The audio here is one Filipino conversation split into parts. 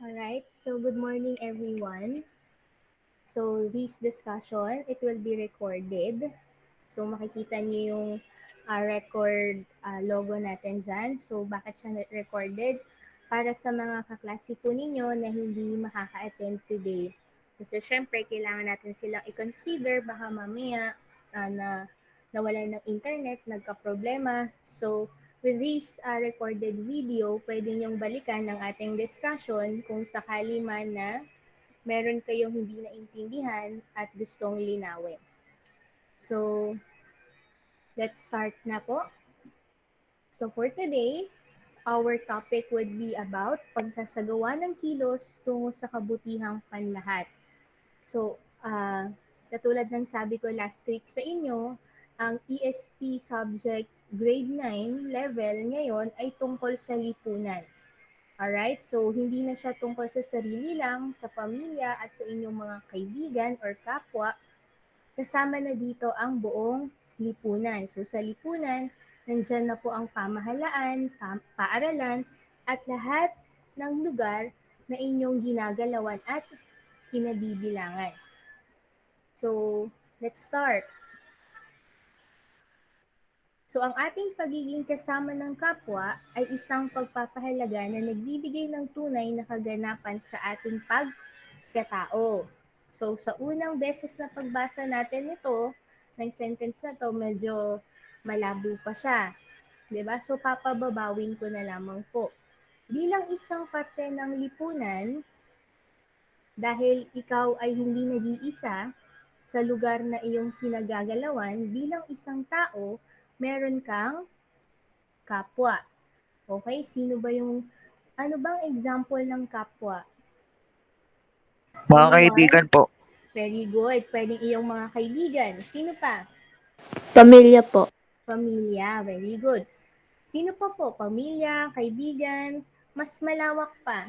Alright, so good morning everyone. So this discussion, it will be recorded. So makikita niyo yung record logo natin dyan. So bakit siya recorded? Para sa mga kaklase po ninyo na hindi makaka-attend today. Kasi syempre, kailangan natin silang i-consider baka mamaya na nawalan ng internet, nagka-problema. So with this recorded video, pwede niyong balikan ng ating discussion kung sakali man na meron kayong hindi naintindihan at gustong linawin. So, let's start na po. So, for today, our topic would be about pagsasagawa ng kilos tungo sa kabutihang panlahat. So, katulad ng sabi ko last week sa inyo, ang ESP subject grade 9 level ngayon ay tungkol sa lipunan. Alright, so hindi na siya tungkol sa sarili lang, sa pamilya at sa inyong mga kaibigan or kapwa. Kasama na dito ang buong lipunan. So sa lipunan, nandyan na po ang pamahalaan, paaralan, at lahat ng lugar na inyong ginagalawan at kinabibilangan. So, let's start. So ang ating pagiging kasama ng kapwa ay isang pagpapahalaga na nagbibigay ng tunay na kaganapan sa ating pagkatao. So sa unang beses na pagbasa natin ito, ng sentence na to, medyo malabo pa siya. 'Di ba? So papababawin ko na lamang po. Bilang isang parte ng lipunan, dahil ikaw ay hindi nag-iisa sa lugar na iyong kinagagalawan, bilang isang tao, meron kang kapwa. Okay, sino ba yung, ano bang example ng kapwa? Mga Anyone? kaibigan po. Very good. Pwedeng iyong mga kaibigan. Sino pa? Pamilya po. Pamilya. Very good. Sino pa po? Pamilya, kaibigan, mas malawak pa.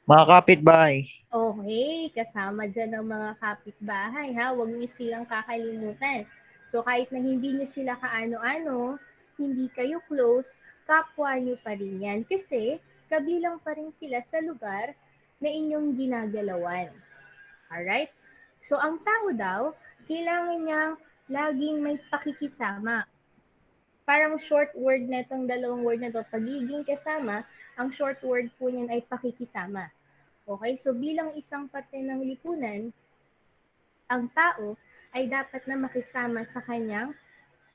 Mga kapitbahay. Okay, kasama dyan ang mga kapitbahay ha. Huwag niyo silang kakalimutan. So kahit na hindi niyo sila kaano-ano, hindi kayo close, kapwa niyo pa rin yan. Kasi kabilang pa rin sila sa lugar na inyong ginagalawan. Alright? So ang tao daw, kailangan niya laging may pakikisama. Parang short word na itong dalawang word na to, pagiging kasama, ang short word po niyan ay pakikisama. Okay, so bilang isang parte ng lipunan, ang tao ay dapat na makisama sa kanyang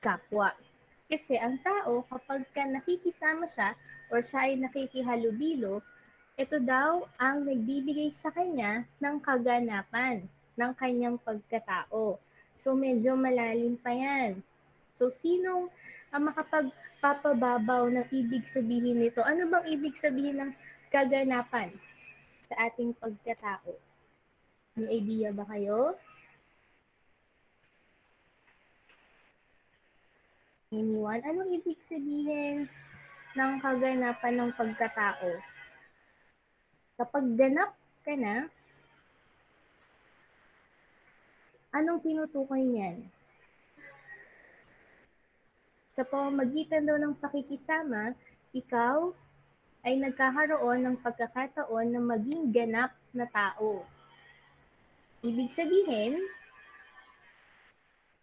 kapwa. Kasi ang tao, kapag ka nakikisama siya or siya ay nakikihalubilo, ito daw ang nagbibigay sa kanya ng kaganapan ng kanyang pagkatao. So medyo malalim pa yan. So sinong makapagpapababaw ng ibig sabihin nito? Ano bang ibig sabihin ng kaganapan sa ating pagkatao? May idea ba kayo? Anyone? Anong ibig sabihin ng kaganapan ng pagkatao? Kapag ganap ka na, anong tinutukoy niyan? Sa pamamagitan daw ng pakikisama, ikaw ay nagkakaroon ng pagkakataon na maging ganap na tao. Ibig sabihin,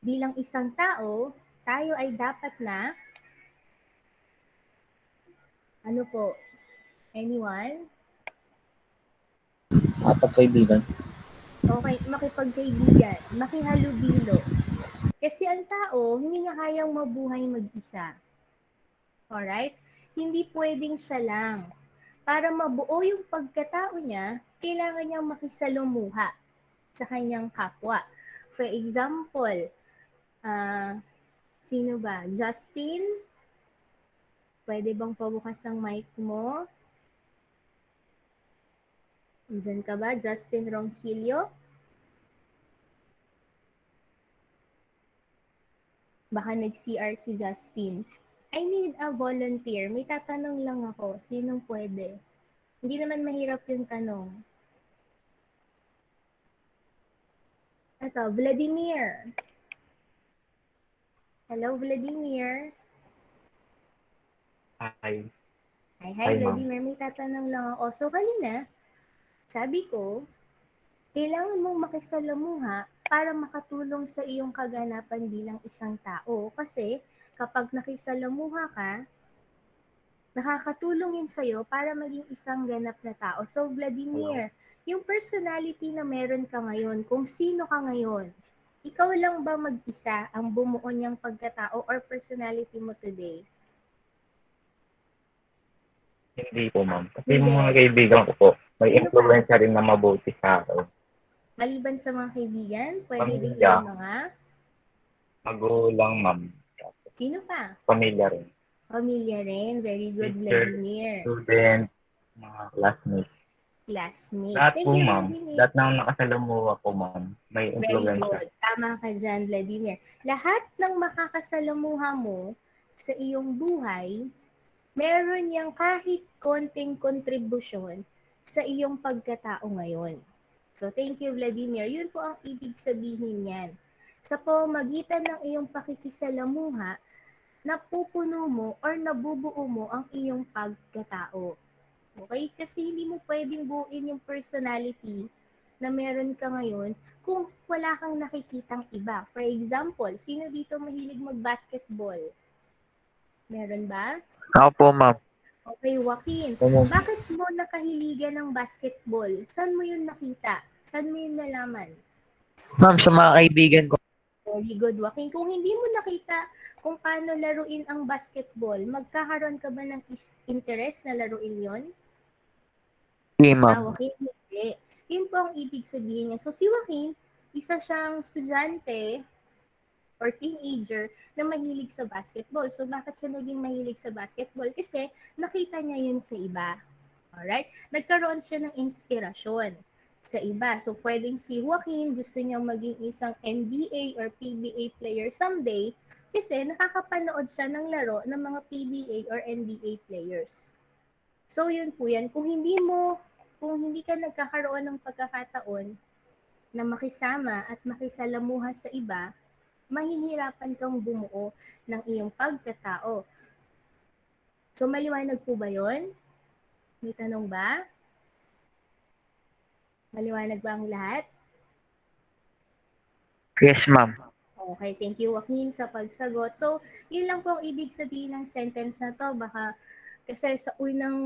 bilang isang tao, tayo ay dapat na, ano po, anyone? Kapag-kaibigan. Okay, makipagkaibigan, makihalubilo. Kasi ang tao, hindi niya kayang mabuhay mag-isa. Alright? Hindi pwedeng siya lang. Para mabuo yung pagkatao niya, kailangan niyang makisalumuha sa kanyang kapwa. For example, sino ba? Justin? Pwede bang pabukas ang mic mo? Diyan ka ba? Justin Ronquillo? Baka nag-CR si Justin. I need a volunteer. May tatanong lang ako. Sinong pwede? Hindi naman mahirap yung tanong. Ito, Vladimir. Hello, Vladimir. Hi. Hi, Hi, ma'am. Vladimir. May tatanong lang ako. So, kanina, sabi ko, kailangan mong makisalamuha para makatulong sa iyong kaganapan bilang isang tao. Kasi, kapag nakisalamuha ka, nakakatulong yun sa'yo para maging isang ganap na tao. So, Vladimir, yung personality na meron ka ngayon, kung sino ka ngayon, ikaw lang ba mag-isa ang bumuo niyang pagkatao or personality mo today? Hindi po, ma'am. Kasi Hindi. yung mga kaibigan ko po, may Sino pa? influensya rin na mabuti sa akin. Maliban sa mga kaibigan, pwede din Pamilya. yung mga... Magulang, ma'am. Sino pa? Pamilya rin. Pamilya rin. Very good, Teacher, Vladimir. student, mga classmates. Classmates. Lahat Thank po, you, ma'am. Vladimir. Lahat ng nakasalamuha po, ma'am. May Very influensya. good. Tama ka dyan, Vladimir. Lahat ng makakasalamuha mo sa iyong buhay, meron niyang kahit konting kontribusyon sa iyong pagkatao ngayon. So, thank you, Vladimir. Yun po ang ibig sabihin niyan. Sa pamamagitan ng iyong pakikisalamuha, napupuno mo or nabubuo mo ang iyong pagkatao. Okay? Kasi hindi mo pwedeng buuin yung personality na meron ka ngayon kung wala kang nakikitang iba. For example, sino dito mahilig mag-basketball? Meron ba? Ako po, ma'am. Okay, Joaquin. Bakit mo nakahiligan ng basketball? Saan mo yun nakita? Saan mo yun nalaman? Ma'am, sa mga kaibigan ko. Very good, Joaquin. Kung hindi mo nakita kung paano laruin ang basketball, magkakaroon ka ba ng interest na laruin yon? Hindi, ma'am. Joaquin, hindi. Yun po ang ibig sabihin niya. So, si Joaquin, isa siyang estudyante or teenager na mahilig sa basketball. So, bakit siya naging mahilig sa basketball? Kasi nakita niya yun sa iba. Alright? Nagkaroon siya ng inspirasyon sa iba. So, pwedeng si Joaquin gusto niyang maging isang NBA or PBA player someday kasi nakakapanood siya ng laro ng mga PBA or NBA players. So, yun po yan. Kung hindi ka nagkakaroon ng pagkakataon na makisama at makisalamuha sa iba, mahihirapan kang bumuo ng iyong pagkatao. So, maliwanag po ba yun? May tanong ba? Maliwanag ba ang lahat? Yes, ma'am. Okay, thank you, Joaquin, sa pagsagot. So, yun lang po ang ibig sabihin ng sentence na to. Baka kasi sa unang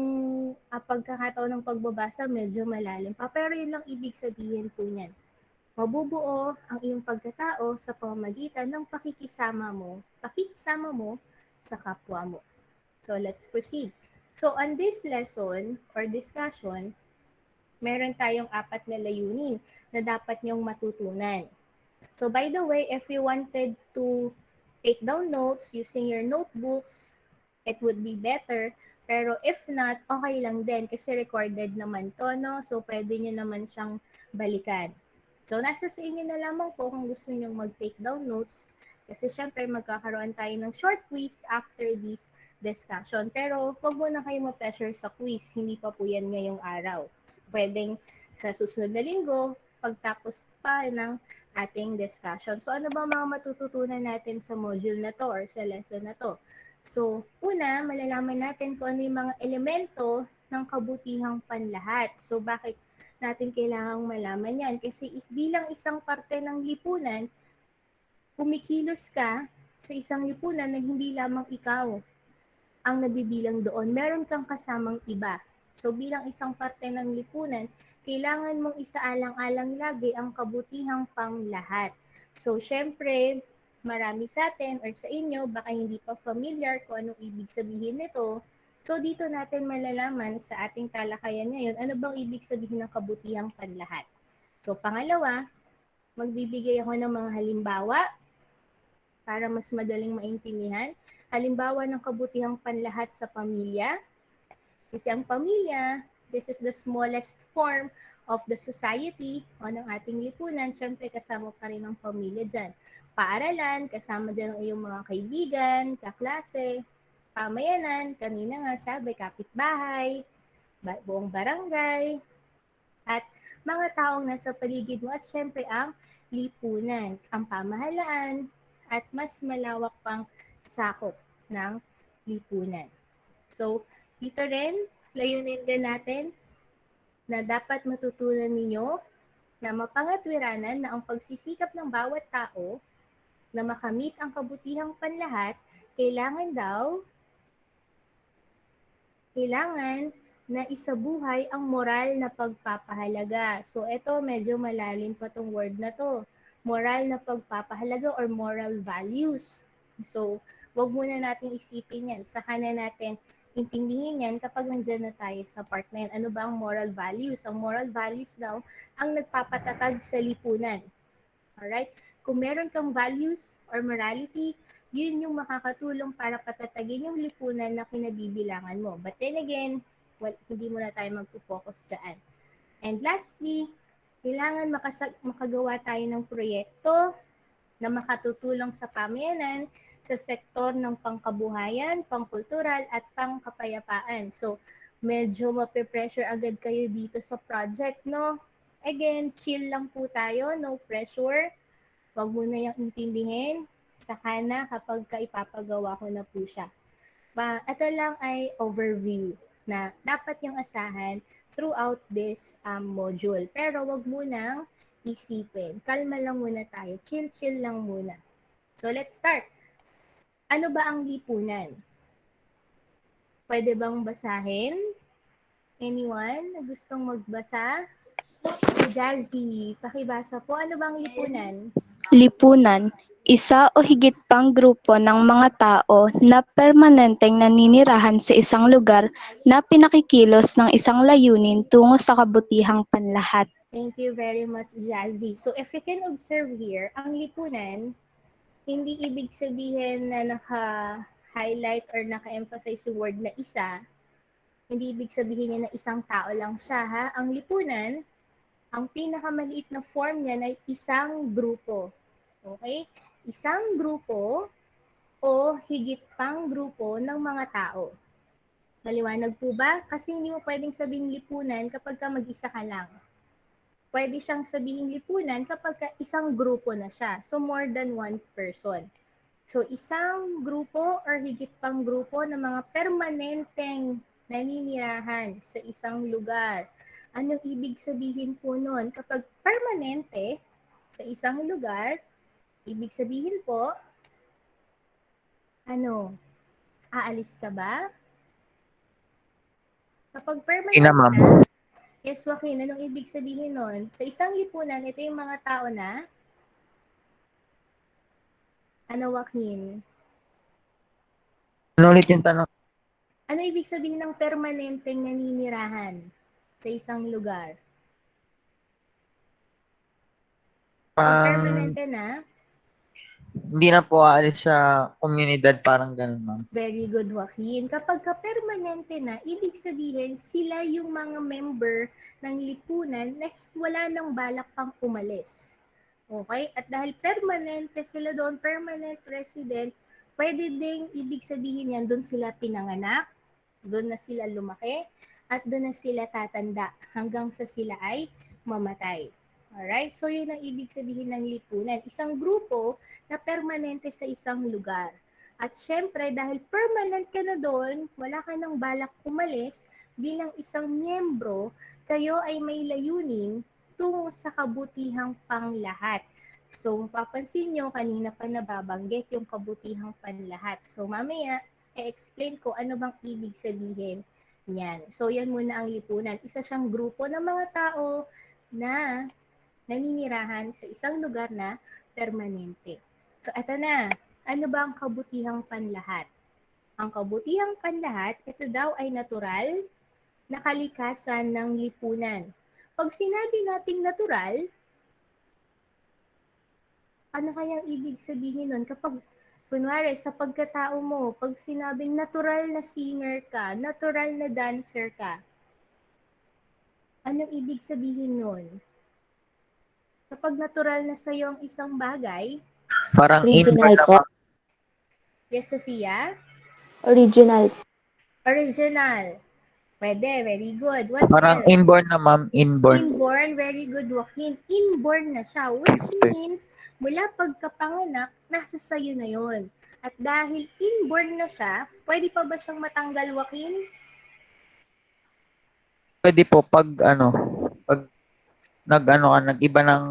pagkakataon ng pagbabasa, medyo malalim pa. Pero yun lang ibig sabihin po niyan. Mabubuo ang iyong pagkatao sa pamamagitan ng pakikisama mo sa kapwa mo. So, let's proceed. So, on this lesson or discussion, meron tayong 4 na layunin na dapat niyong matutunan. So, by the way, if you wanted to take down notes using your notebooks, it would be better. Pero if not, okay lang din kasi recorded naman to, no? So, pwede nyo naman siyang balikan. So, nasa sa inyo na lamang po kung gusto nyo mag-take down notes. Kasi syempre, magkakaroon tayo ng short quiz after this discussion. Pero, huwag mo na kayo ma-pressure sa quiz. Hindi pa po yan ngayong araw. Pwedeng sa susunod na linggo, pagtapos pa ng ating discussion. So, ano ba mga matututunan natin sa module na to or sa lesson na to? So, una, malalaman natin kung ano yung mga elemento ng kabutihang panlahat. So, bakit natin kailangang malaman yan? Kasi bilang isang parte ng lipunan, kumikilos ka sa isang lipunan na hindi lamang ikaw ang nabibilang doon. Meron kang kasamang iba. So, bilang isang parte ng lipunan, kailangan mong isaalang-alang lagi ang kabutihang panglahat. So, syempre, marami sa atin or sa inyo, baka hindi pa familiar kung anong ibig sabihin nito. So, dito natin malalaman sa ating talakayan ngayon, ano bang ibig sabihin ng kabutihang panlahat. So, pangalawa, magbibigay ako ng mga halimbawa para mas madaling maintindihan. Halimbawa ng kabutihang panlahat sa pamilya. Kasi ang pamilya, this is the smallest form of the society o ng ating lipunan. Siyempre, kasama pa rin ang pamilya dyan. Paaralan, kasama dyan ang iyong mga kaibigan, kaklase, pamayanan, kanina nga sabi, kapitbahay, buong barangay, at mga taong nasa paligid mo. At siyempre, ang lipunan, ang pamahalaan, at mas malawak pang sakop ng lipunan. So, Dito rin, layunin din natin na dapat matutunan ninyo na mapangatwiranan na ang pagsisikap ng bawat tao na makamit ang kabutihang panlahat, kailangan na isabuhay ang moral na pagpapahalaga. So, ito medyo malalim pa tong word na to. Moral na pagpapahalaga or moral values. So, wag muna natin isipin yan. Saka na natin intindihin yan kapag nandiyan na tayo sa part na yan. Ano ba ang moral values? Ang moral values daw ang nagpapatatag sa lipunan. Alright? Kung meron kang values or morality, yun yung makakatulong para patatagin yung lipunan na kinabibilangan mo. But then again, hindi muna tayo magpo-focus dyan. And lastly, kailangan makagawa tayo ng proyekto na makatutulong sa pamayanan sa sektor ng pangkabuhayan, pangkultural, at pangkapayapaan. So, medyo mape-pressure agad kayo dito sa project, no? Again, chill lang po tayo, no pressure. Huwag mo na yung intindihin. Saka na kapag ipapagawa ko na po siya. Ito lang ay overview na dapat yung asahan throughout this module. Pero wag munang isipin. Kalma lang muna tayo. Chill lang muna. So let's start. Ano ba ang lipunan? Pwede bang basahin? Anyone na gustong magbasa? Jazzy, pakibasa po. Ano bang lipunan? Lipunan, isa o higit pang grupo ng mga tao na permanenteng naninirahan sa isang lugar na pinakikilos ng isang layunin tungo sa kabutihang panlahat. Thank you very much, Jazzy. So if you can observe here, ang lipunan, hindi ibig sabihin na naka-highlight or naka-emphasize yung word na isa. Hindi ibig sabihin niya na isang tao lang siya, ha? Ang lipunan, ang pinakamaliit na form niya ay isang grupo. Okay? Isang grupo o higit pang grupo ng mga tao. Maliwanag po ba? Kasi hindi mo pwedeng sabihin lipunan kapag ka mag-isa ka lang. Pwede siyang sabihin lipunan kapag ka isang grupo na siya. So, more than one person. So, isang grupo or higit pang grupo ng mga permanenteng naninirahan sa isang lugar. Anong ibig sabihin po nun? Kapag permanente sa isang lugar, ibig sabihin po, aalis ka ba? Kapag permanente ma'am. na, yes, Joaquin, anong ibig sabihin nun? Sa isang lipunan, ito yung mga tao na, Joaquin? Ano ulit yung tanong? Ano ibig sabihin ng permanenteng naninirahan sa isang lugar? Pag permanente na, Hindi na po aalis sa komunidad, parang ganun, ma'am. very good, Joaquin. Kapag permanente na, ibig sabihin sila yung mga member ng lipunan na wala nang balak pang umalis. Okay? At dahil permanente sila doon, permanent resident, pwede ding ibig sabihin yan, doon sila pinanganak, doon na sila lumaki, at doon na sila tatanda hanggang sa sila ay mamatay. Alright? So, yun ang ibig sabihin ng lipunan. Isang grupo na permanente sa isang lugar. At syempre, dahil permanent ka na doon, wala ka nang balak umalis, bilang isang miyembro, kayo ay may layunin tungo sa kabutihang panglahat. So, papansin nyo, kanina pa nababanggit yung kabutihang panlahat. So, mamaya, i-explain ko ano bang ibig sabihin niyan. So, yan muna ang lipunan. Isa siyang grupo ng mga tao na naninirahan sa isang lugar na permanente. So, eto na. Ano ba ang kabutihang panlahat? Ang kabutihang panlahat, ito daw ay natural na kalikasan ng lipunan. Pag sinabi nating natural, ano kayang ibig sabihin nun? Kapag, kunwari, sa pagkatao mo, pag sinabing natural na singer ka, natural na dancer ka, anong ibig sabihin nun? Kapag natural na sa'yo ang isang bagay, Parang Original inborn na, po. ma'am. yes, Sophia? Original. Original. Pwede, very good. What Parang else? inborn na, ma'am. Inborn. Inborn, very good, Joaquin. Inborn na siya, which means mula pagkapanganak, nasa sayo na yon. At dahil inborn na siya, pwede pa ba siyang matanggal, Joaquin? Pwede po pag nag-iba ng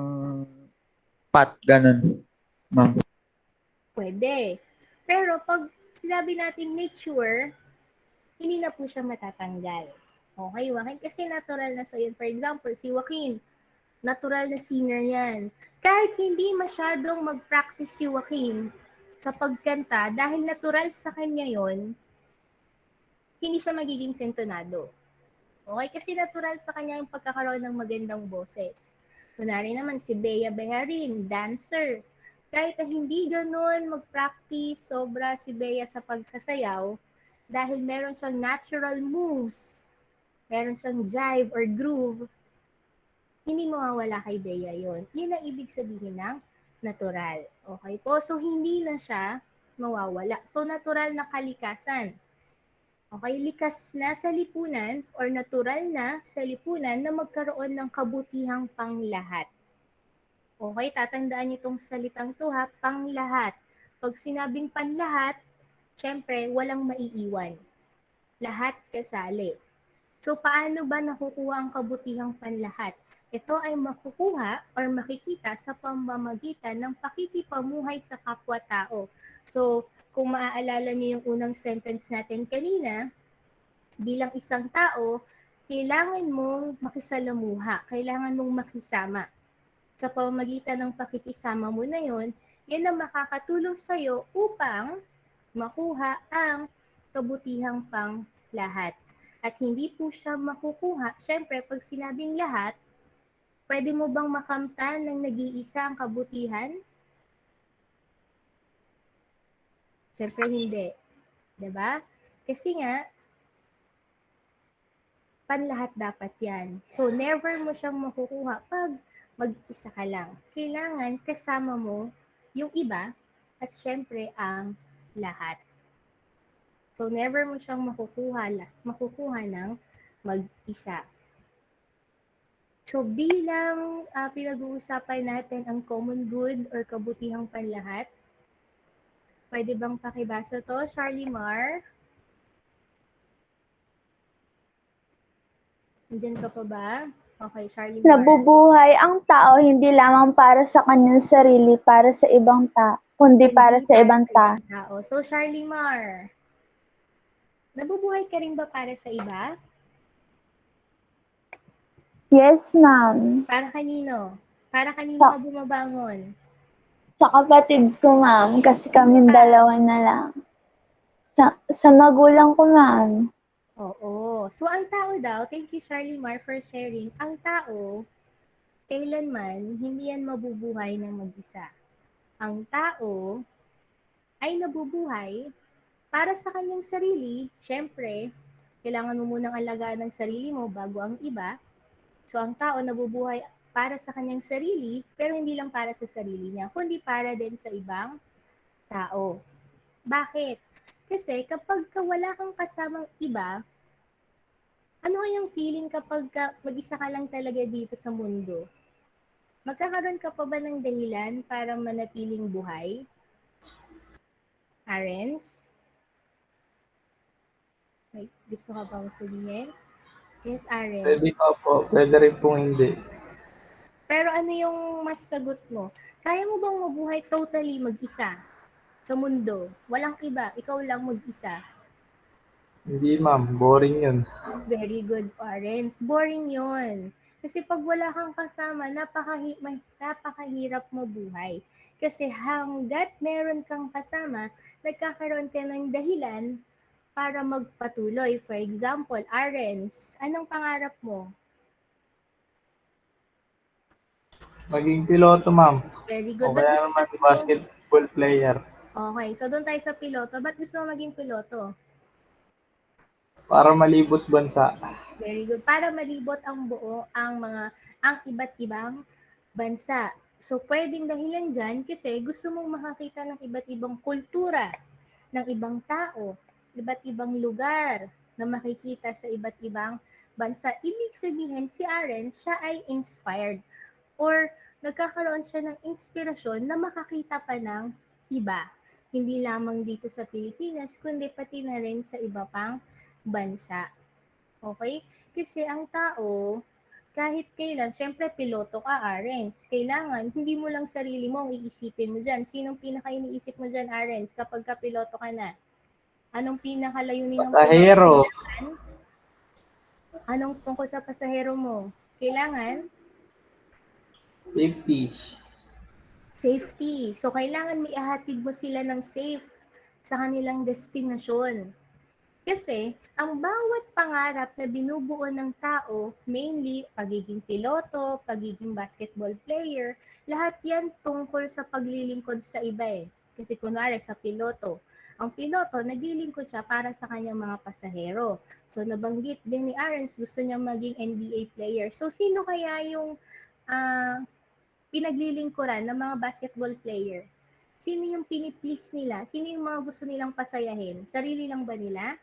path, ganun, ma'am. Pwede. Pero pag sinabi natin mature, hindi na po siya matatanggal. Okay, Joaquin, kasi natural na sa For example, si Joaquin, natural na singer yan. Kahit hindi masyadong mag-practice si Joaquin sa pagkanta, dahil natural sa kanya yon, hindi siya magiging sentonado. Okay? Kasi natural sa kanya yung pagkakaroon ng magandang boses. Kunwari naman si Bea Beharin, dancer. Kahit na hindi ganun mag-practice sobra si Bea sa pagsasayaw, dahil meron siyang natural moves, meron siyang jive or groove, hindi mawawala kay Bea yon. Yun ang ibig sabihin ng natural. Okay po? So, hindi na siya mawawala. So, natural na kalikasan. Okay, likas na sa lipunan or natural na sa lipunan na magkaroon ng kabutihang panglahat. Okay, tatandaan niyo itong salitang to ha, panglahat. Pag sinabing panlahat, syempre, walang maiiwan. Lahat kasali. So, paano ba nakukuha ang kabutihang panlahat? Ito ay makukuha or makikita sa pamamagitan ng pakikipamuhay sa kapwa-tao. So, kung maaalala niyo yung unang sentence natin kanina, bilang isang tao, kailangan mong makisalamuha, kailangan mong makisama. Sa pamamagitan ng pakikisama mo na yon, yan ang makakatulong sa'yo upang makuha ang kabutihang pang lahat. At hindi po siya makukuha, syempre pag sinabing lahat, pwede mo bang makamtan ng nag-iisa ang kabutihan? Syempre hindi. 'Di ba? Kasi nga, panlahat dapat yan. So, never mo siyang makukuha pag mag-isa ka lang. Kailangan kasama mo yung iba at syempre ang lahat. So, never mo siyang makukuha ng mag-isa. So, bilang pinag-uusapan natin ang common good or kabutihang panlahat, pwede bang pakibasa to, Charlie Mar? Nandiyan ka pa ba? Okay, Charlie Mar. Nabubuhay ang tao hindi lamang para sa kanyang sarili, para sa ibang kundi para sa ibang tao. So, Charlie Mar, nabubuhay ka rin ba para sa iba? Yes, ma'am. Para kanino? Para kanino ka bumabangon? Sa kapatid ko, ma'am, kasi kami dalawa na lang. Sa magulang ko, ma'am. Oo. So, ang tao daw, thank you Charlie Mar for sharing, ang tao, kailanman, hindi yan mabubuhay ng mag-isa. Ang tao ay nabubuhay para sa kanyang sarili. Siyempre, kailangan mo munang alagaan ng sarili mo bago ang iba. So, ang tao nabubuhay para sa kanyang sarili, pero hindi lang para sa sarili niya, kundi para din sa ibang tao. Bakit? Kasi kapag wala kang kasamang iba, ano kayang feeling kapag mag-isa ka lang talaga dito sa mundo? Magkakaroon ka pa ba ng dahilan para manatiling buhay? Arens? May gusto ka bang sabihin? Yes, Arens. Pwede pa po, pwede rin pong hindi. Pero ano yung mas sagot mo? Kaya mo bang mabuhay totally mag-isa sa mundo? Walang iba, ikaw lang mag-isa. Hindi ma'am, boring yun. Very good, parents. Boring yun. Kasi pag wala kang kasama, napakahirap mabuhay. Kasi hanggat meron kang kasama, nagkakaroon ka ng dahilan para magpatuloy. For example, Arens, anong pangarap mo? Maging piloto ma'am. Very good. O kaya naman basketball player. Okay, so doon tayo sa piloto. Ba't gusto mo maging piloto? Para malibot bansa. Very good. Para malibot ang ang iba't ibang bansa. So, pwedeng dahilan dyan kasi gusto mong makakita ng iba't ibang kultura, ng ibang tao, iba't ibang lugar na makikita sa iba't ibang bansa. Ibig sabihin, si Aaron, siya ay inspired or nagkakaroon siya ng inspirasyon na makakita pa ng iba. Hindi lamang dito sa Pilipinas, kundi pati na rin sa iba pang bansa. Okay? Kasi ang tao, kahit kailan, syempre piloto ka, Arens. Kailangan, hindi mo lang sarili mo ang iisipin mo dyan. Sinong pinaka-iniisip mo dyan, Arens, kapag ka piloto ka na? Anong pinakalayunin ng piloto? Pasahero. Anong tungkol sa pasahero mo? Kailangan Safety. safety. So, kailangan may ihatid mo sila ng safe sa kanilang destinasyon. Kasi, ang bawat pangarap na binubuo ng tao, mainly pagiging piloto, pagiging basketball player, lahat yan tungkol sa paglilingkod sa iba eh. Kasi kunwari sa piloto, ang piloto, naglilingkod siya para sa kanyang mga pasahero. So, nabanggit din ni Arens, gusto niya maging NBA player. So, sino kaya yung pinaglilingkuran ng mga basketball player? Sino yung piniplease nila? Sino yung mga gusto nilang pasayahin? Sarili lang ba nila?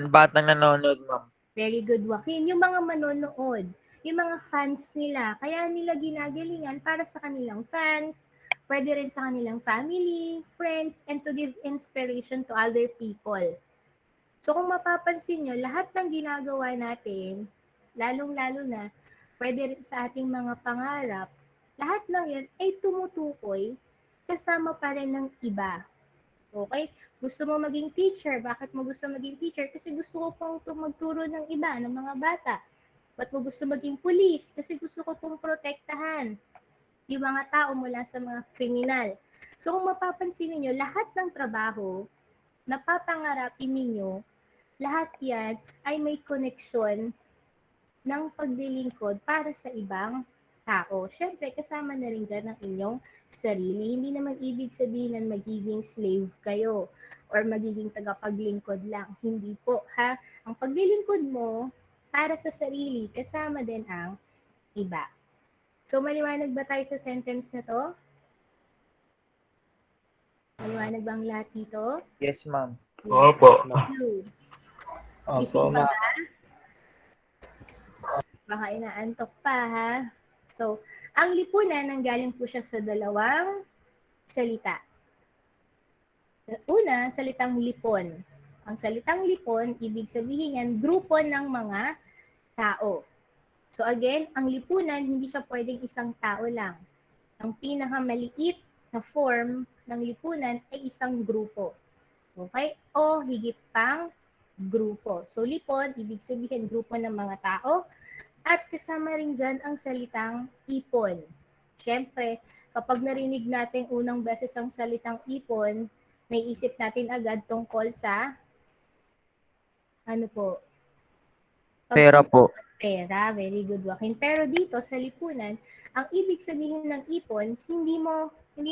Batang nanonood, ma'am. Very good, Joaquin. Yung mga manonood, yung mga fans nila, kaya nila ginagalingan para sa kanilang fans, pwede rin sa kanilang family, friends, and to give inspiration to other people. So kung mapapansin nyo, lahat ng ginagawa natin, lalong-lalo na, pwede rin sa ating mga pangarap, lahat ng yun ay tumutukoy kasama pa rin ng iba. Okay? Gusto mo maging teacher. Bakit mo gusto maging teacher? Kasi gusto ko pong magturo ng iba, ng mga bata. Ba't mo gusto maging police? Kasi gusto ko pong protektahan yung mga tao mula sa mga kriminal. So kung mapapansin niyo, lahat ng trabaho na papangarapin ninyo, lahat yan ay may koneksyon ng paglilingkod para sa ibang tao. Siyempre, kasama na rin dyan ang inyong sarili. Hindi naman ibig sabihin na magiging slave kayo or magiging tagapaglingkod lang. Hindi po, ha? Ang paglilingkod mo para sa sarili, kasama din ang iba. So, maliwanag ba tayo sa sentence na to? Maliwanag ba ang lahat dito? Yes, ma'am. Yes. Opo. Thank you. Opo, Gising pa ma'am. ba? Baka inaantok pa, ha? So, ang lipunan, nanggaling po siya sa dalawang salita. Una, salitang lipon. Ang salitang lipon, ibig sabihin yan, grupo ng mga tao. So again, ang lipunan, hindi siya pwedeng isang tao lang. Ang pinakamaliit na form ng lipunan ay isang grupo. Okay? O higit pang grupo. So lipon, ibig sabihin grupo ng mga tao. At kasama rin dyan ang salitang ipon. Siyempre, kapag narinig natin unang beses ang salitang ipon, naiisip natin agad tungkol sa ano po? Pera po. Pera. Very good, Joaquin. Pero dito sa lipunan, ang ibig sabihin ng ipon, hindi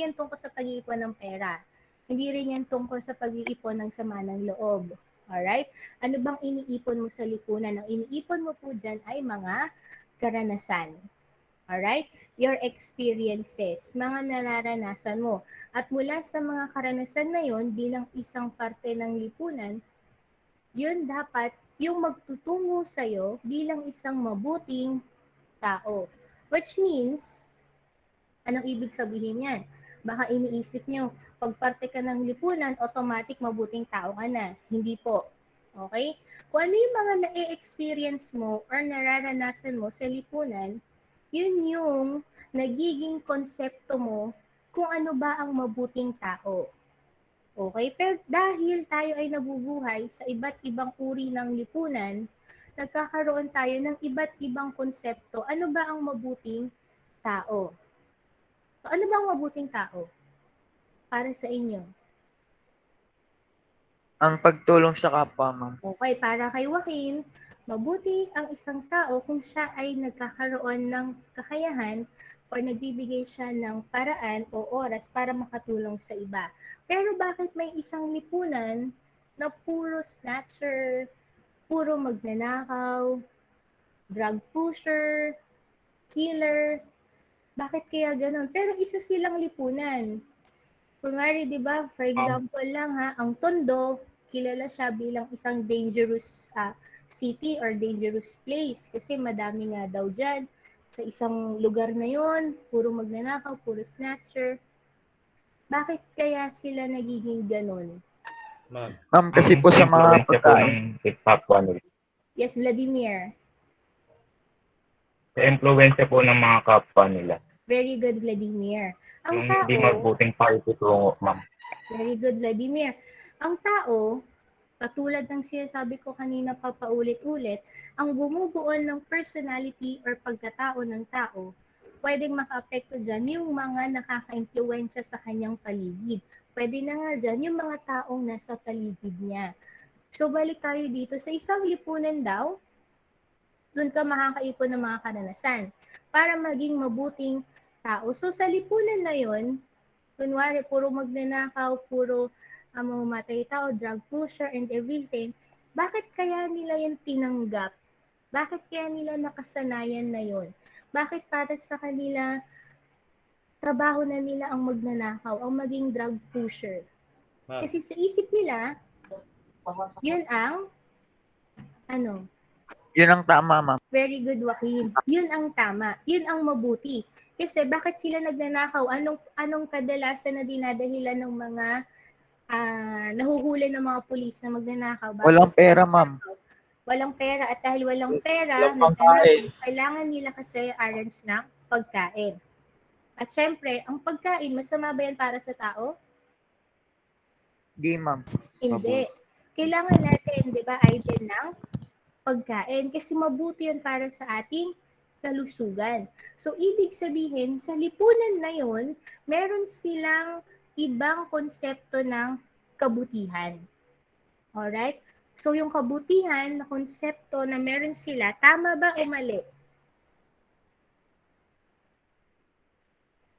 yan tungkol sa pag-iipon ng pera. Hindi rin yan tungkol sa pag-iipon ng sama ng loob. Alright? Ano bang iniipon mo sa lipunan? Ang iniipon mo po dyan ay mga karanasan. Alright? Your experiences, mga nararanasan mo. At mula sa mga karanasan na yon, bilang isang parte ng lipunan, yun dapat yung magtutungo sa'yo bilang isang mabuting tao. Which means, anong ibig sabihin yan? Baka iniisip nyo, pag parte ka ng lipunan, automatic mabuting tao ka na. Hindi po. Okay? Kung ano yung mga na-experience mo or nararanasan mo sa lipunan, yun yung nagiging konsepto mo kung ano ba ang mabuting tao. Okay? Pero dahil tayo ay nabubuhay sa iba't ibang uri ng lipunan, nagkakaroon tayo ng iba't ibang konsepto. Ano ba ang mabuting tao? So, ano ba ang mabuting tao para sa inyo? Ang pagtulong sa kapwa, ma'am. Okay, para kay Joaquin, mabuti ang isang tao kung siya ay nagkakaroon ng kakayahan o nagbibigay siya ng paraan o oras para makatulong sa iba. Pero bakit may isang lipunan na puro snatcher, puro magnanakaw, drug pusher, killer? Bakit kaya ganun? Pero isa silang lipunan. Kunwari, di ba, for example lang ha, ang Tondo, kilala siya bilang isang dangerous city or dangerous place kasi madami nga daw dyan. Sa isang lugar na yon, puro magnanakaw, puro snatcher. Bakit kaya sila nagiging ganun? Ma'am, Ma'am, kasi po sa mga influensya po pagkain. ng kapwa nila. Yes, Vladimir. Sa influensya po ng mga kapwa nila. Very good, Vladimir. Ang Yung hindi tao, mabuting pakikitungo, ma'am. very good, Vladimir. Ang tao, katulad ng sinasabi ko kanina papaulit-ulit, ang bumubuo ng personality or pagkatao ng tao, pwedeng makaapekto dyan yung mga nakaka-impluensya sa kanyang paligid. Pwede na nga dyan yung mga taong nasa paligid niya. So balik tayo dito sa isang lipunan daw, doon ka makakaipon ng mga karanasan para maging mabuting tao. So sa lipunan na yon, kunwari puro magnanakaw, puro mamamatay tao, drug pusher and everything, bakit kaya nila yung tinanggap? Bakit kaya nila nakasanayan na yon? Bakit para sa kanila trabaho na nila ang magnanakaw, ang maging drug pusher? Kasi sa isip nila, yun ang Yun ang tama, ma'am. very good, Joaquin. Yun ang tama. Yun ang mabuti. Kasi bakit sila nagnanakaw? Anong kadalasan na dinadahilan ng mga nahuhuli ng mga pulis na magnanakaw? Bakit Walang sila pera, ma'am. nagnanakaw? Walang pera. At dahil walang pera, Walang nagnanakaw, pagkain. kailangan nila kasi arrange ng pagkain. At syempre, ang pagkain, masama ba yan para sa tao? Di, ma'am. Hindi. Kailangan natin, di ba, idol ng pagkain kasi mabuti yun para sa ating kalusugan. So, ibig sabihin, sa lipunan na yun, meron silang ibang konsepto ng kabutihan. Alright? So, yung kabutihan na konsepto na meron sila, tama ba o mali?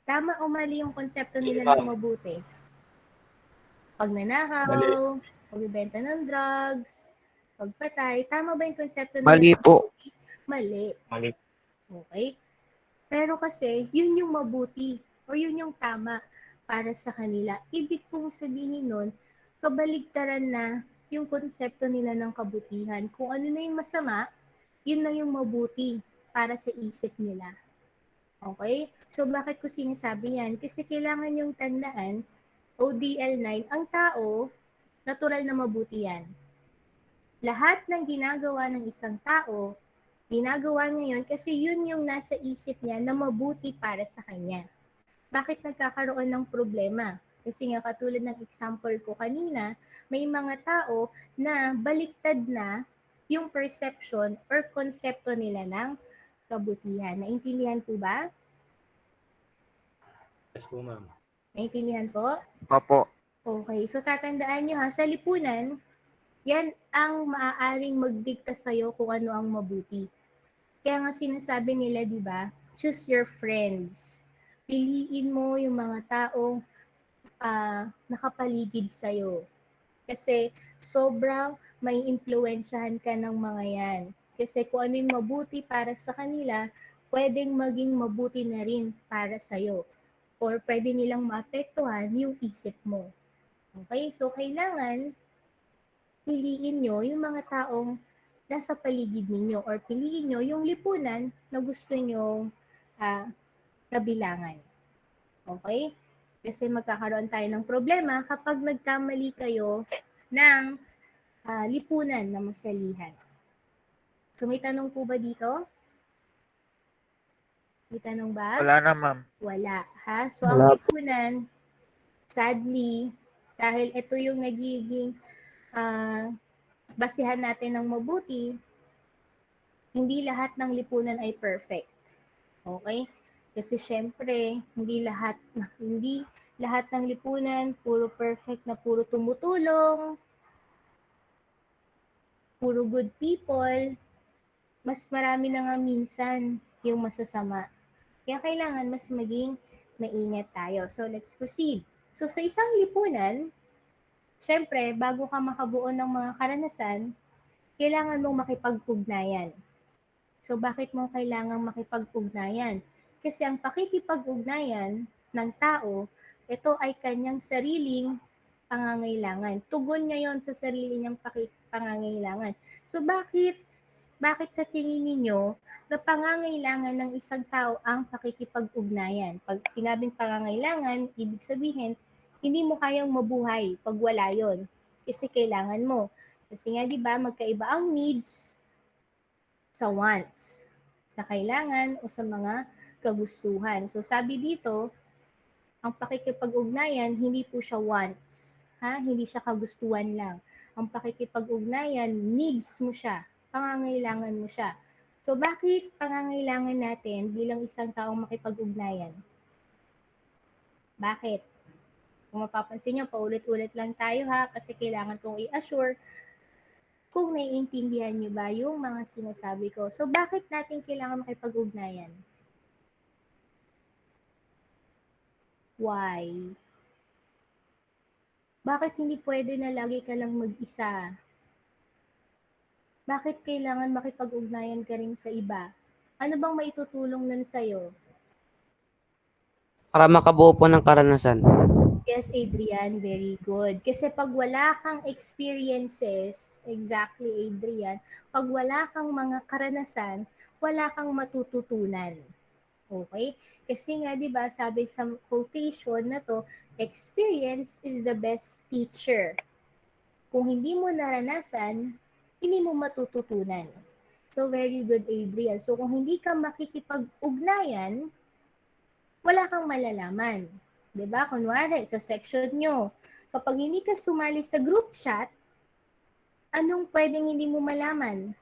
Tama o mali yung konsepto nila ng mabuti? Pagnanakaw, pagbibenta ng drugs, pagpatay, tama ba yung konsepto nila? Mali po. Mali. Mali. Okay? Pero kasi, yun yung mabuti o yun yung tama para sa kanila. Ibig pong sabihin nun, kabaligtaran na yung konsepto nila ng kabutihan. Kung ano na yung masama, yun na yung mabuti para sa isip nila. Okay? So, bakit ko sinasabi yan? Kasi kailangan yung tandaan, ODL9, ang tao, natural na mabuti yan. Lahat ng ginagawa ng isang tao, ginagawa niya yun kasi yun yung nasa isip niya na mabuti para sa kanya. Bakit nagkakaroon ng problema? Kasi nga katulad ng example ko kanina, may mga tao na baliktad na yung perception or konsepto nila ng kabutihan. Naintindihan po ba? Yes po, ma'am. Naintindihan po? Opo. Okay, so tatandaan nyo ha, sa lipunan, yan ang maaaring magdikta sa'yo kung ano ang mabuti. Kaya nga sinasabi nila, di ba, choose your friends. Piliin mo yung mga taong nakapaligid sa'yo. Kasi sobrang may impluensyahan ka ng mga yan. Kasi kung ano yung mabuti para sa kanila, pwedeng maging mabuti na rin para sa'yo. Or pwede nilang maapektuhan yung isip mo. Okay? So, kailangan piliin nyo yung mga taong nasa paligid ninyo or piliin nyo yung lipunan na gusto nyo kabilangan. Okay? Kasi magkakaroon tayo ng problema kapag nagkamali kayo ng lipunan na masalihan. So, may tanong po ba dito? May tanong ba? Wala na, ma'am. Wala. Ha? So, ang lipunan, sadly, dahil ito yung nagiging basihan natin ng mabuti, hindi lahat ng lipunan ay perfect. Okay? Kasi syempre, hindi lahat ng lipunan puro perfect na puro tumutulong, puro good people. Mas marami na nga minsan yung masasama. Kaya kailangan mas maging maingat tayo. So, let's proceed. So, sa isang lipunan, syempre, bago ka makabuo ng mga karanasan, kailangan mong makipag-ugnayan. So, bakit mo kailangang makipag-ugnayan? Kasi ang pakikipag-ugnayan ng tao, ito ay kanyang sariling pangangailangan. Tugon niya yon sa sarili niyang pangangailangan. So, bakit sa tingin ninyo na pangangailangan ng isang tao ang pakikipag-ugnayan? Pag sinabing pangangailangan, ibig sabihin, hindi mo kayang mabuhay pag wala yon. Kasi kailangan mo. Kasi nga, di ba, magkaiba ang needs sa wants. Sa kailangan o sa mga kagustuhan. So, sabi dito, ang pakikipag-ugnayan, hindi po siya wants. Hindi siya kagustuhan lang. Ang pakikipag-ugnayan, needs mo siya. Pangangailangan mo siya. So, bakit pangangailangan natin bilang isang taong makipag-ugnayan? Bakit? Kung mapapansin nyo, paulit-ulit lang tayo kasi kailangan kong i-assure kung naiintindihan nyo ba yung mga sinasabi ko. So, bakit natin kailangan makipag-ugnayan? Why? Bakit hindi pwede na lagi ka lang mag-isa? Bakit kailangan makipag-ugnayan ka rin sa iba? Ano bang maitutulong nun sa'yo? Para makabuo po ng karanasan. Yes, Adrian, very good. Kasi pag wala kang experiences, exactly, Adrian, pag wala kang mga karanasan, wala kang matututunan. Okay? Kasi nga, di ba, sabi sa quotation na to, experience is the best teacher. Kung hindi mo naranasan, hindi mo matututunan. So, very good, Adrian. So, kung hindi ka makikipag-ugnayan, wala kang malalaman. Diba? Kunwari, sa section nyo, kapag hindi ka sumali sa group chat, anong pwedeng hindi mo malaman?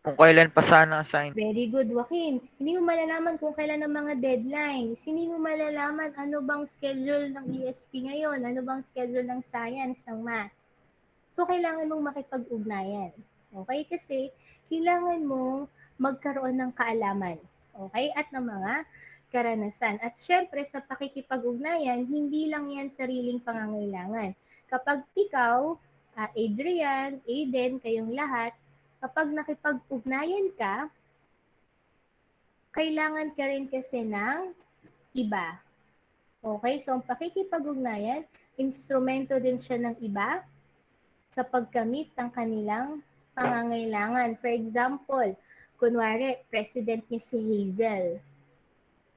Kung kailan pa sana assign. Very good, Joaquin. Hindi mo malalaman kung kailan ang mga deadlines. Hindi mo malalaman ano bang schedule ng ESP ngayon, ano bang schedule ng science, ng math. So, kailangan mong makipag-ugnayan. Okay? Kasi, kailangan mong magkaroon ng kaalaman. Okay? At ng mga karanasan. At syempre, sa pakikipag-ugnayan, hindi lang yan sariling pangangailangan. Kapag ikaw, Adrian, Aiden, kayong lahat, kapag nakipag-ugnayan ka, kailangan ka rin kasi ng iba. Okay? So, ang pakikipag-ugnayan, instrumento din siya ng iba sa pagkamit ng kanilang pangangailangan. For example, kunwari, president niya si Hazel.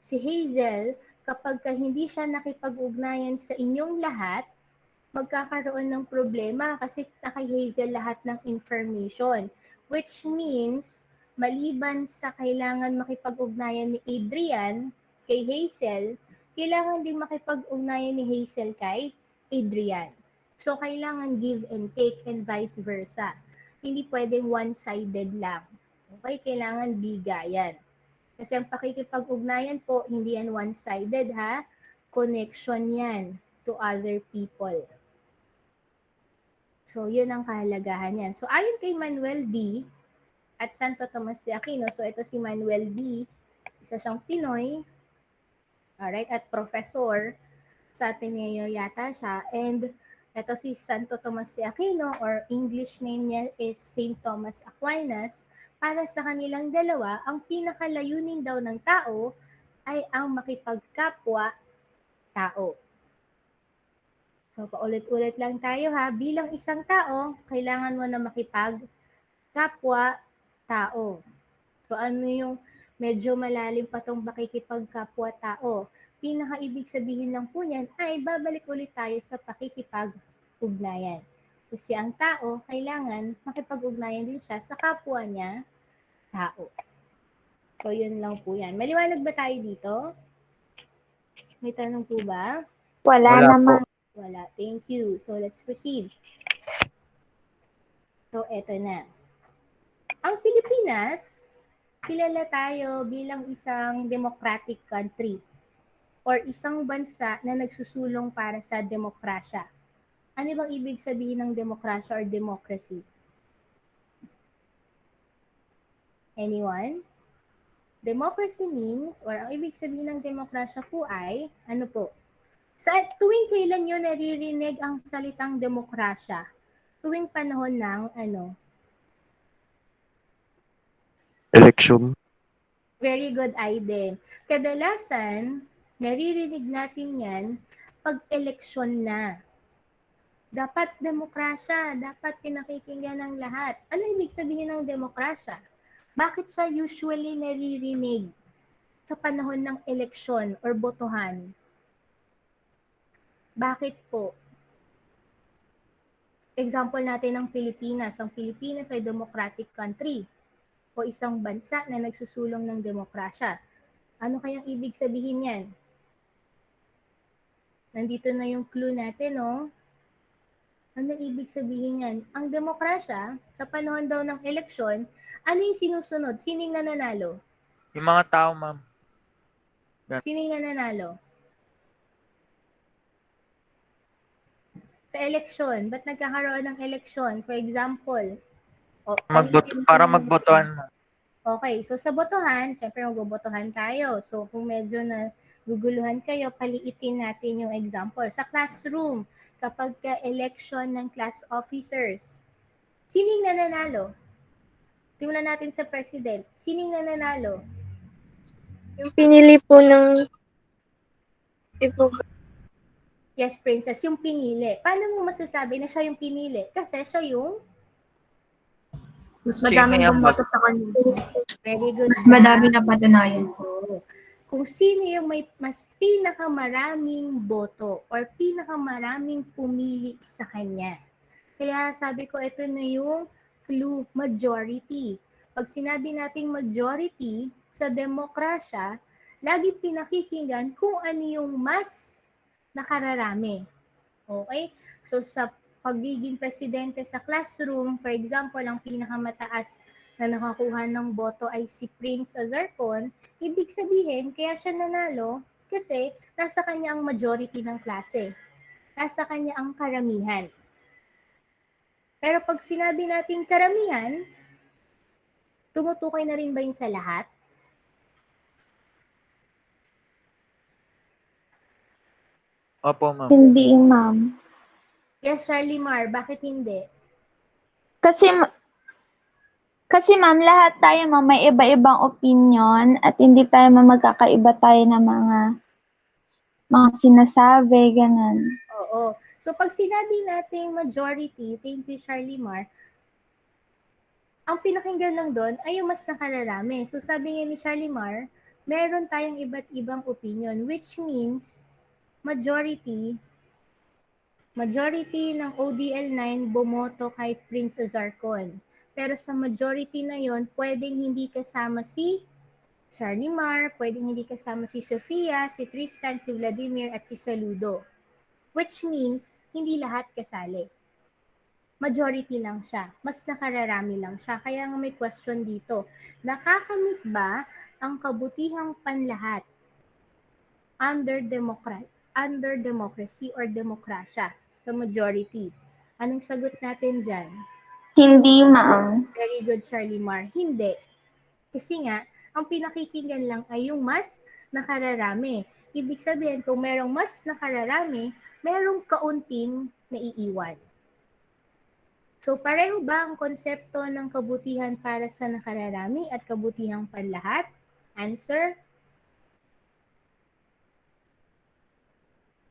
Si Hazel, kapag hindi siya nakipag-ugnayan sa inyong lahat, magkakaroon ng problema kasi kay Hazel lahat ng information. Which means, maliban sa kailangan makipag-ugnayan ni Adrian kay Hazel, kailangan din makipag-ugnayan ni Hazel kay Adrian. So, kailangan give and take and vice versa. Hindi pwedeng one-sided lang. Okay? Kailangan bigayan. Kasi ang pakikipag-ugnayan po, hindi yan one-sided Connection yan to other people. So, yun ang kahalagahan yan. So, ayon kay Manuel D. at Santo Tomas de Aquino, so ito si Manuel D., isa siyang Pinoy, alright, at professor sa Ateneo yata siya, and ito si Santo Tomas de Aquino, or English name niya is St. Thomas Aquinas. Para sa kanilang dalawa, ang pinakalayunin daw ng tao ay ang makipagkapwa-tao. So, paulit-ulit lang tayo bilang isang tao, kailangan mo na makipagkapwa-tao. So, ano yung medyo malalim pa tong pakikipagkapwa-tao? Pinaka-ibig sabihin lang po niyan ay babalik ulit tayo sa pakikipag-ugnayan. Kasi ang tao, kailangan makipag-ugnayan din siya sa kapwa niya, tao. So, yun lang po yan. Maliwanag ba tayo dito? May tanong po ba? Wala naman. Wala. Thank you. So, let's proceed. So, eto na. Ang Pilipinas, kilala tayo bilang isang democratic country or isang bansa na nagsusulong para sa demokrasya. Ano bang ibig sabihin ng demokrasya or democracy? Anyone? Democracy means, or ang ibig sabihin ng demokrasya po ay, ano po? Sa tuwing kailan nyo naririnig ang salitang demokrasya? Tuwing panahon ng ano? Election. Very good, Aiden. Kadalasan, naririnig natin yan pag eleksyon na. Dapat demokrasya, dapat pinakikinggan ng lahat. Ano ibig sabihin ng demokrasya? Bakit siya usually naririnig sa panahon ng eleksyon or botohan? Bakit po? Example natin ng Pilipinas. Ang Pilipinas ay democratic country o isang bansa na nagsusulong ng demokrasya. Ano kayang ibig sabihin yan? Nandito na yung clue natin, no? Ano ibig sabihin yan? Ang demokrasya, sa panahon daw ng eleksyon, ano yung sinusunod? Sino yung nananalo? Yung mga tao, ma'am. Sino yung nananalo? Sa eleksyon, ba't nagkakaroon ng eleksyon? For example, Para magbotohan, ma'am. Okay, so sa botohan, syempre magbobotohan tayo. So kung medyo na guguluhan kayo, paliitin natin yung example. Sa classroom, kapag ka-election ng class officers, sining nananalo? Simulan natin sa president. Sining nananalo? Yung pinili po ng Yes, princess, yung pinili. Paano mo masasabi na siya yung pinili? Kasi siya yung mas madaming Sino yung bumoto sa kanya. very good. Mas madami na patunayan. Oo. Kung sino yung may mas pinakamaraming boto or pinakamaraming pumili sa kanya. Kaya sabi ko, ito na yung clue, majority. Pag sinabi nating majority sa demokrasya, lagi pinakikinggan kung ano yung mas nakararami. Okay? So sa pagiging presidente sa classroom, for example, ang pinakamataas na nakakuha ng boto ay si Prince Azarcon, ibig sabihin, kaya siya nanalo kasi nasa kanya ang majority ng klase. Nasa kanya ang karamihan. Pero pag sinabi natin karamihan, tumutukoy na rin ba yun sa lahat? Opo, ma'am. Hindi, ma'am. Yes, Charlie Mar, bakit hindi? Kasi ma'am, lahat tayo ma'am may iba-ibang opinion at hindi tayo magkakaiba tayo ng mga sinasabi, ganun. Oo. So pag sinabi nating majority, thank you Charlie Mar, ang pinakinggan lang doon ay yung mas nakararami. So sabi nga ni Charlie Mar, meron tayong iba't ibang opinion, which means majority ng ODL9 bumoto kay Prince Azarcon. Pero sa majority na yon, pwedeng hindi kasama si Charlie Mar, pwedeng hindi kasama si Sofia, si Tristan, si Vladimir, at si Saludo. Which means, hindi lahat kasali. Majority lang siya. Mas nakararami lang siya. Kaya nga may question dito. Nakakamit ba ang kabutihang panlahat under democracy or demokrasya sa majority? Anong sagot natin dyan? Hindi, ma'am. Very good, Charlie Mar. Hindi. Kasi nga, ang pinakikinggan lang ay yung mas nakararami. Ibig sabihin, kung merong mas nakararami, merong kaunting naiiwan. So, pareho ba ang konsepto ng kabutihan para sa nakararami at kabutihang panlahat? Answer?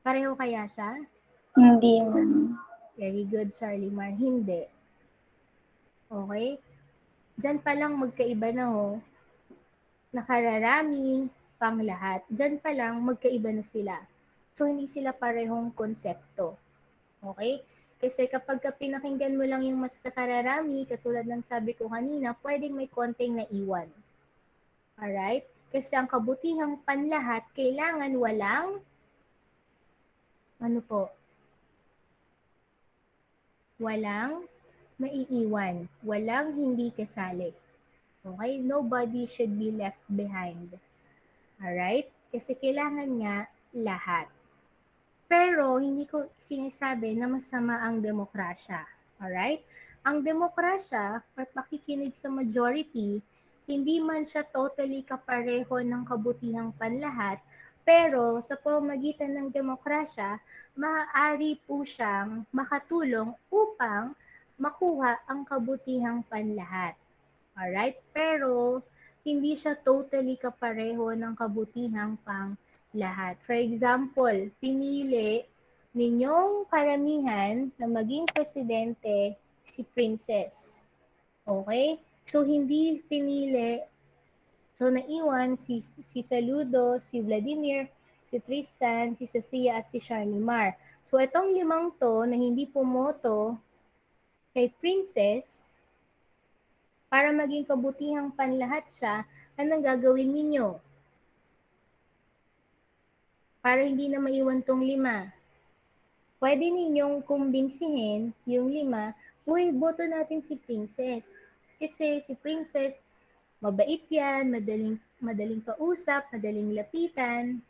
Pareho kaya siya? Hindi, ma'am. Very good, Charlie Mar. Hindi. Okay? Diyan pa lang magkaiba na ho. Nakararami, panglahat. Diyan pa lang magkaiba na sila. So, hindi sila parehong konsepto. Okay? Kasi kapag pinakinggan mo lang yung mas nakararami, katulad ng sabi ko kanina, pwedeng may konting naiwan. Alright? Kasi ang kabutihang panlahat, kailangan walang walang maiiwan. Walang hindi kasali. Okay? Nobody should be left behind. Alright? Kasi kailangan nga lahat. Pero hindi ko sinasabi na masama ang demokrasya. Alright? Ang demokrasya or pakikinig sa majority, hindi man siya totally kapareho ng kabutihang panlahat, pero sa pamamagitan ng demokrasya, maaari po siyang makatulong upang makuha ang kabutihang panlahat. Alright? Pero hindi siya totally kapareho ng kabutihang panglahat. For example, pinili ninyong karamihan na maging presidente si Princess. Okay? So, hindi pinili. So, naiwan si Saludo, si Vladimir, si Tristan, si Sofia, at si Charlie Mar. So, itong limang to na hindi pumoto kay princess, para maging kabutihang panlahat siya, anong gagawin ninyo? Para hindi na maiwan tong 5. Pwede ninyong kumbinsihin yung 5, uy, boto natin si princess. Kasi si princess, mabait yan, madaling kausap, madaling lapitan.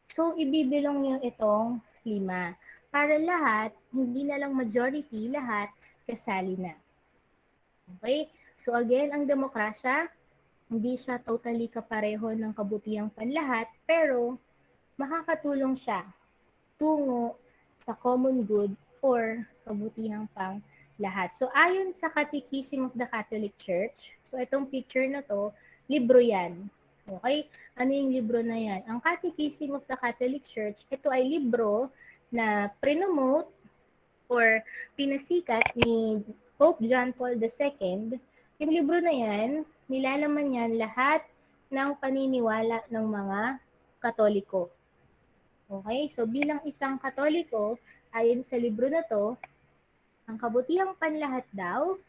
So, ibibilong niyo itong 5. Para lahat, hindi na lang majority, lahat kasali na. Okay? So again, ang demokrasya, hindi siya totally kapareho ng kabutihang panlahat, pero makakatulong siya tungo sa common good or kabutihang pang lahat. So ayon sa Catechism of the Catholic Church, so itong picture na to, libro yan. Okay? Ano yung libro na yan? Ang Catechism of the Catholic Church, ito ay libro na prinomote or pinasikat ni Pope John Paul II. Yung libro na yan, nilalaman yan lahat ng paniniwala ng mga Katoliko. Okay? So bilang isang Katoliko, ayon sa libro na to, ang kabutihang panlahat daw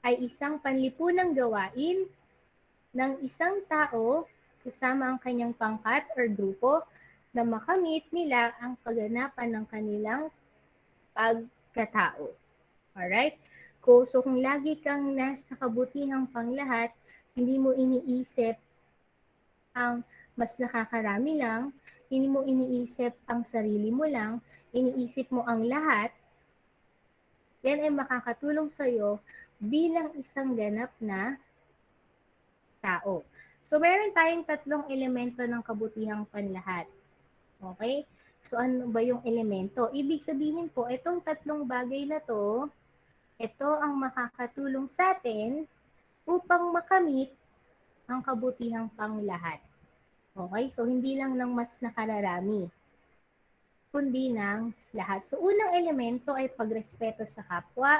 ay isang panlipunang gawain ng isang tao kasama ang kanyang pangkat or grupo na makamit nila ang kaganapan ng kanilang pagkatao. Alright? So kung lagi kang nasa kabutihang panglahat, hindi mo iniisip ang mas nakakarami lang, hindi mo iniisip ang sarili mo lang, iniisip mo ang lahat, yan ay makakatulong sa'yo bilang isang ganap na tao. So, meron tayong 3 elemento ng kabutihang panlahat. Okay? So, ano ba yung elemento? Ibig sabihin po, itong 3 bagay na to, ito ang makakatulong sa atin upang makamit ang kabutihang panglahat. Okay? So, hindi lang ng mas nakararami, kundi ng lahat. So, unang elemento ay pagrespeto sa kapwa.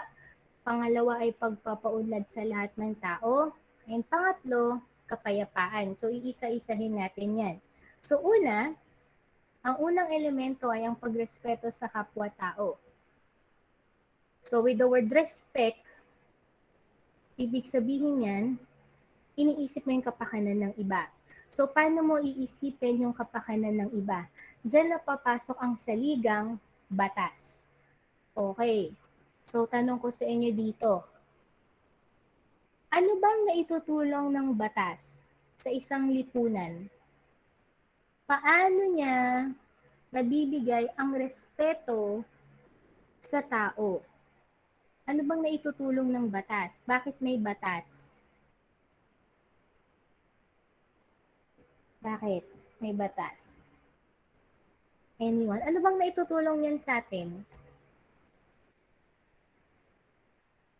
Pangalawa ay pagpapaunlad sa lahat ng tao. And pangatlo, kapayapaan. So, iisa-isahin natin yan. So, ang unang elemento ay ang pagrespeto sa kapwa-tao. So, with the word respect, ibig sabihin yan, iniisip mo yung kapakanan ng iba. So, paano mo iisipin yung kapakanan ng iba? Diyan na papasok ang saligang batas. Okay. So, tanong ko sa inyo dito. Ano bang naitutulong ng batas sa isang lipunan? Paano niya nabibigay ang respeto sa tao? Ano bang naitutulong ng batas? Bakit may batas? Bakit may batas? Anyone? Ano bang naitutulong yan sa atin?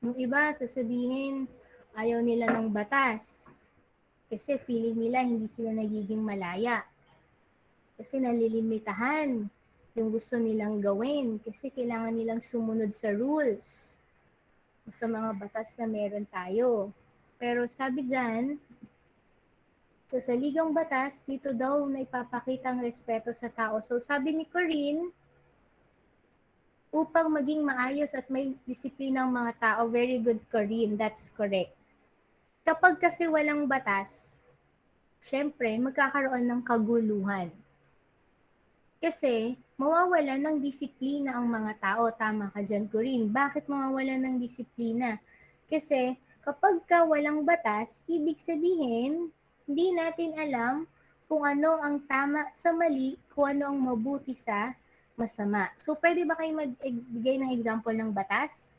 Yung iba, sasabihin, ayaw nila ng batas. Kasi feeling nila hindi sila nagiging malaya. Kasi nalilimitahan yung gusto nilang gawin. Kasi kailangan nilang sumunod sa rules. Sa mga batas na meron tayo. Pero sabi dyan, sa saligang batas, dito daw na ipapakita ang respeto sa tao. So sabi ni Corinne, upang maging maayos at may disiplina ang mga tao, very good Corinne, that's correct. Kapag kasi walang batas, syempre magkakaroon ng kaguluhan. Kasi mawawala ng disiplina ang mga tao. Tama ka dyan, Corinne. Bakit mawawala ng disiplina? Kasi kapag ka walang batas, ibig sabihin, hindi natin alam kung ano ang tama sa mali, kung ano ang mabuti sa masama. So, pwede ba kayo magbigay ng example ng batas?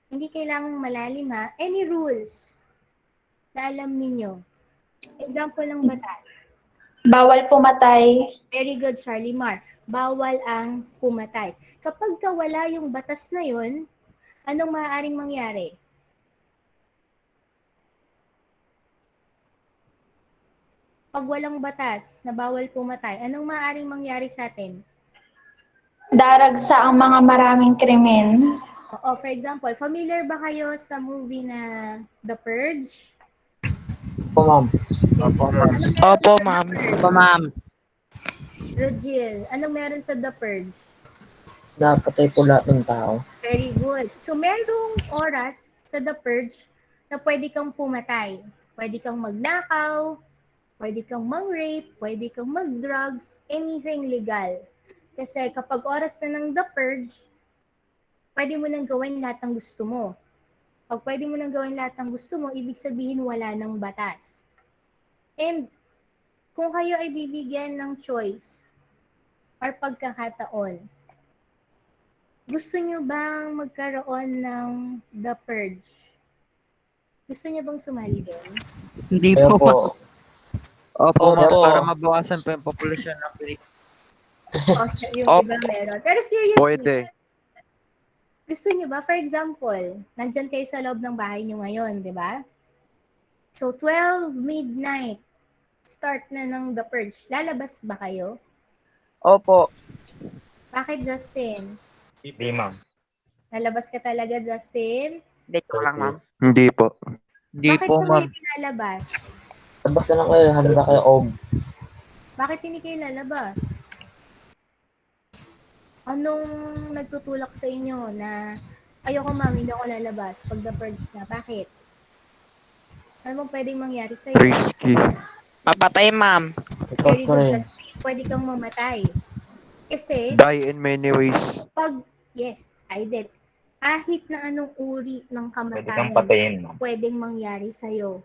Hindi kailangang malalim ha. Any rules na alam ninyo? Example ng batas. Bawal pumatay. Very good, Charlie Mar. Bawal ang pumatay. Kapag wala yung batas na yun, anong maaaring mangyari? Pag walang batas na bawal pumatay, anong maaaring mangyari sa atin? Daragsa ang mga maraming krimen. Oo, for example, familiar ba kayo sa movie na The Purge? Opo, ma'am. Opo, ma'am. Opo, ma'am. Rogil, anong meron sa The Purge? Napatay po lahat ng tao. Very good. So, merong oras sa The Purge na pwede kang pumatay. Pwede kang magnakaw, pwede kang mang-rape, pwede kang mag-drugs, anything legal. Kasi kapag oras na ng The Purge, pwede mo nang gawin lahat ng gusto mo. Pag pwede mo nang gawin lahat ng gusto mo, ibig sabihin wala ng batas. And kung kayo ay bibigyan ng choice or pagkakataon, gusto nyo bang magkaroon ng The Purge? Gusto nyo bang sumali doon? Hindi Kaya po. po, Opo, ma'am, Opo. para mabawasan po yung populasyon ng Pilipinas. O yung iba meron. Pero seriously, Pwede. gusto nyo ba? For example, nandyan kayo sa loob ng bahay nyo ngayon, di ba? So, 12 midnight, start na ng The Purge. Lalabas ba kayo? Opo. Bakit, Justin? Hindi, ma'am. Lalabas ka talaga, Justin? Hindi ko lang, ma'am. Hindi po. Hindi Bakit po, ka ma'am. hindi lalabas? labas na lang kayo, handa kayo og. Bakit hindi kayo lalabas? Anong nagtutulak sa inyo na ayoko ma'am, hindi ako lalabas pag The Purge na? Bakit? Ano bang pwedeng mangyari sa'yo? Risky. Papatay, ma'am. Report Very ko good, rin. Justin. Pwede kang mamatay. Kasi, Die in many ways. yes, I did. Kahit na anong uri ng Pwede kang kamatayan, patayin, ma'am. pwedeng mangyari sa'yo.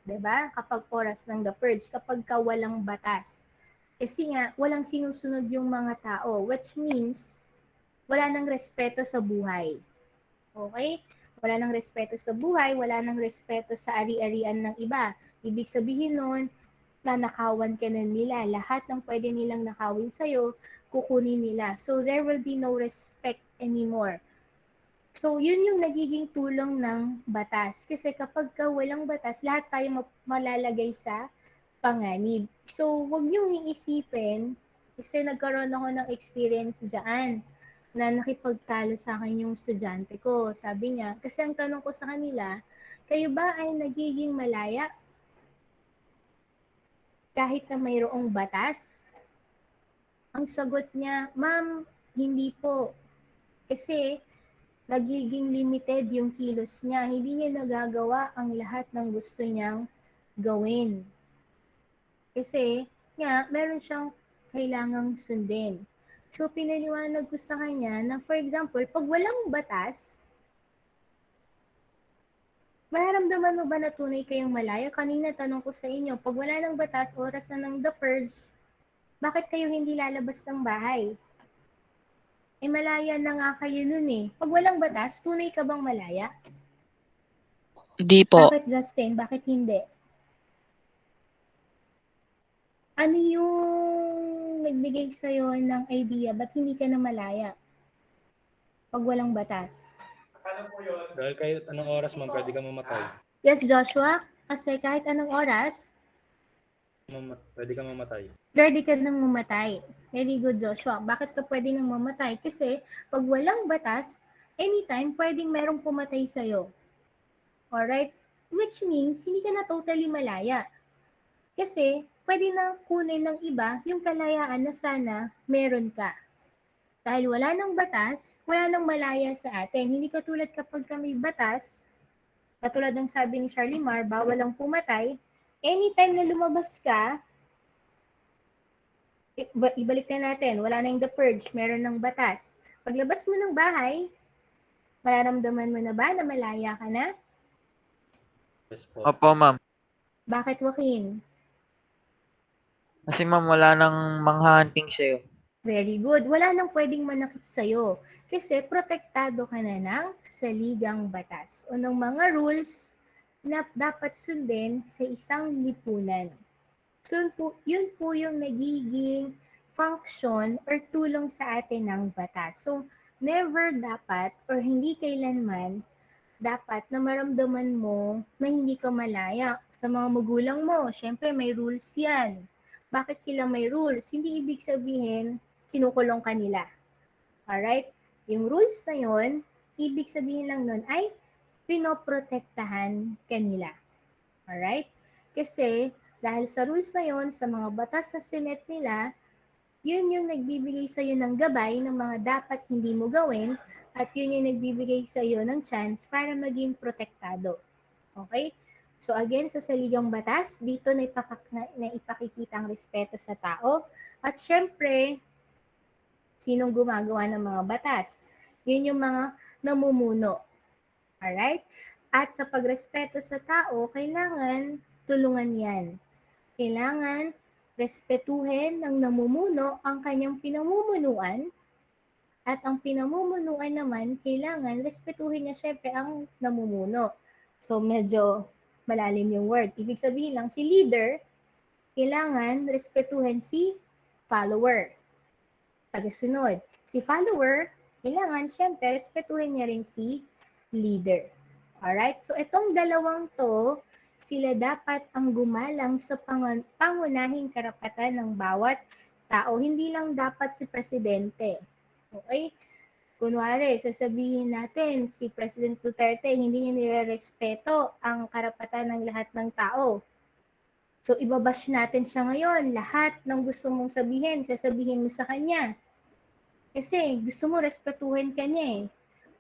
'Di ba? Kapag oras ng The Purge, kapag ka walang batas. Kasi nga, walang sinusunod yung mga tao, which means, wala nang respeto sa buhay. Okay? Wala nang respeto sa buhay, wala nang respeto sa ari-arian ng iba. Ibig sabihin nun, nanakawan ka na nila. Lahat ng pwede nilang nakawin sa'yo, kukunin nila. So, there will be no respect anymore. So, yun yung nagiging tulong ng batas. Kasi kapag ka walang batas, lahat tayo malalagay sa panganib. So, wag niyong iisipin, kasi nagkaroon ako ng experience dyan na nakipagtalo sa akin yung estudyante ko. Sabi niya, kasi ang tanong ko sa kanila, kayo ba ay nagiging malaya kahit na mayroong batas? Ang sagot niya, ma'am, hindi po. Kasi nagiging limited yung kilos niya. Hindi niya nagagawa ang lahat ng gusto niyang gawin. Kasi, nga, meron siyang kailangang sundin. So, pinaliwanag ko sa kanya na, for example, pag walang batas, mararamdaman mo ba na tunay kayong malaya? Kanina tanong ko sa inyo, pag wala ng batas, oras na ng The Purge, bakit kayo hindi lalabas ng bahay? Eh, malaya na nga kayo nun eh. Pag walang batas, tunay ka bang malaya? Hindi po. Bakit, Justin? Bakit hindi? Ano yung nagbigay sa'yo ng idea? Ba't hindi ka na malaya? Pag walang batas. Dahil kahit anong oras, ma'am, pwede kang mamatay. Yes, Joshua? Kasi kahit anong oras, Pwede kang mamatay. pwede ka nang mamatay. Very good, Joshua. Bakit ka pwede nang mamatay? Kasi pag walang batas, anytime pwedeng merong pumatay sa'yo. Alright? Which means, hindi ka na totally malaya. Kasi, pwede na kunin ng iba yung kalayaan na sana meron ka. Dahil wala nang batas, wala nang malaya sa atin. Hindi katulad kapag kami batas, katulad ng sabi ni Charlie Mar, bawal lang pumatay, anytime na lumabas ka, ibalik na natin, wala na yung The Purge, meron ng batas. Paglabas mo ng bahay, mararamdaman mo na ba na malaya ka na? Yes po. Opo, ma'am. Bakit, Joaquin? Kasi ma'am, wala nang manghahunting sa'yo. Very good. Wala nang pwedeng manakit sa'yo. Kasi protektado ka na ng saligang batas o ng mga rules na dapat sundin sa isang lipunan. So, yun po yung nagiging function or tulong sa atin ng batas. So, never dapat or hindi kailanman dapat na maramdaman mo na hindi ka malaya. Sa mga magulang mo, syempre may rules yan. Bakit sila may rules? Hindi ibig sabihin, kinukulong ka nila. Alright? Yung rules na yun, ibig sabihin lang nun ay pinoprotektahan ka nila. Alright? Kasi, dahil sa rules na yun, sa mga batas na sinet nila, yun yung nagbibigay sa'yo ng gabay ng mga dapat hindi mo gawin at yun yung nagbibigay sa'yo ng chance para maging protektado. Okay? So again, sa saligang batas, dito na ipakikita ang respeto sa tao at syempre, sinong gumagawa ng mga batas? Yun yung mga namumuno. Alright? At sa pagrespeto sa tao, kailangan tulungan yan. Kailangan respetuhin ng namumuno ang kanyang pinamumunuan at ang pinamumunuan naman, kailangan respetuhin niya syempre ang namumuno. So medyo malalim yung word. Ibig sabihin lang, si leader, kailangan respetuhin si follower. Tagasunod. Si follower, kailangan syempre respetuhin niya rin si leader. Alright? So itong dalawang to, sila dapat ang gumalang sa pangunahing karapatan ng bawat tao. Hindi lang dapat si presidente. Okay? Kunwari, sasabihin natin, si President Duterte, hindi niya nire-respeto ang karapatan ng lahat ng tao. So, ibabash natin siya ngayon. Lahat ng gusto mong sabihin, sasabihin mo sa kanya. Kasi gusto mo respetuhin ka niya eh.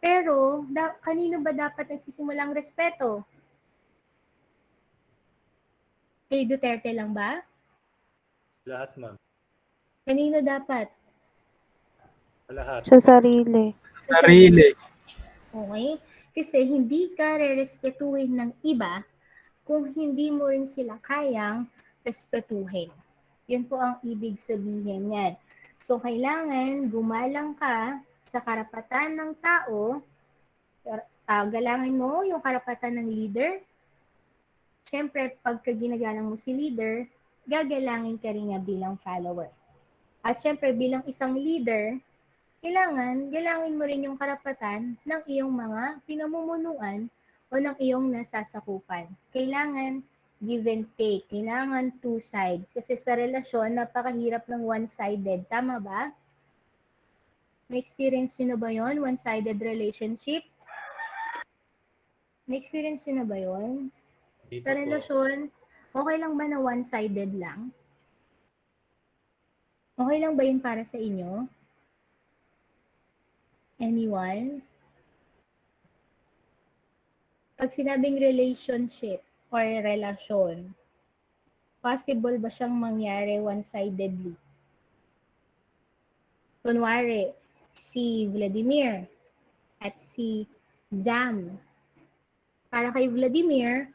Pero, kanino ba dapat nagsisimulang respeto? Kay Duterte lang ba? Lahat, ma'am. Kanino dapat? Lahat. Sa sarili. Sarili. Okay? Kasi hindi ka re-respetuhin ng iba kung hindi mo rin sila kayang respetuhin. Yun po ang ibig sabihin yan. So, kailangan gumalang ka sa karapatan ng tao, galangin mo yung karapatan ng leader. Siyempre, pagka ginagalang mo si leader, gagalangin ka rin niya bilang follower. At siyempre, bilang isang leader, kailangan galangin mo rin yung karapatan ng iyong mga pinamumunuan o ng iyong nasasakupan. Kailangan give and take. Kailangan two sides. Kasi sa relasyon, napakahirap ng one-sided. Tama ba? May experience nyo na ba yun? One-sided relationship? May experience nyo na ba yun? Sa relasyon, okay lang ba na one-sided lang? Okay lang ba yun para sa inyo? Anyone? Pag sinabing relationship or relasyon, possible ba siyang mangyari one-sidedly? Kunwari, si Vladimir at si Zam. Para kay Vladimir,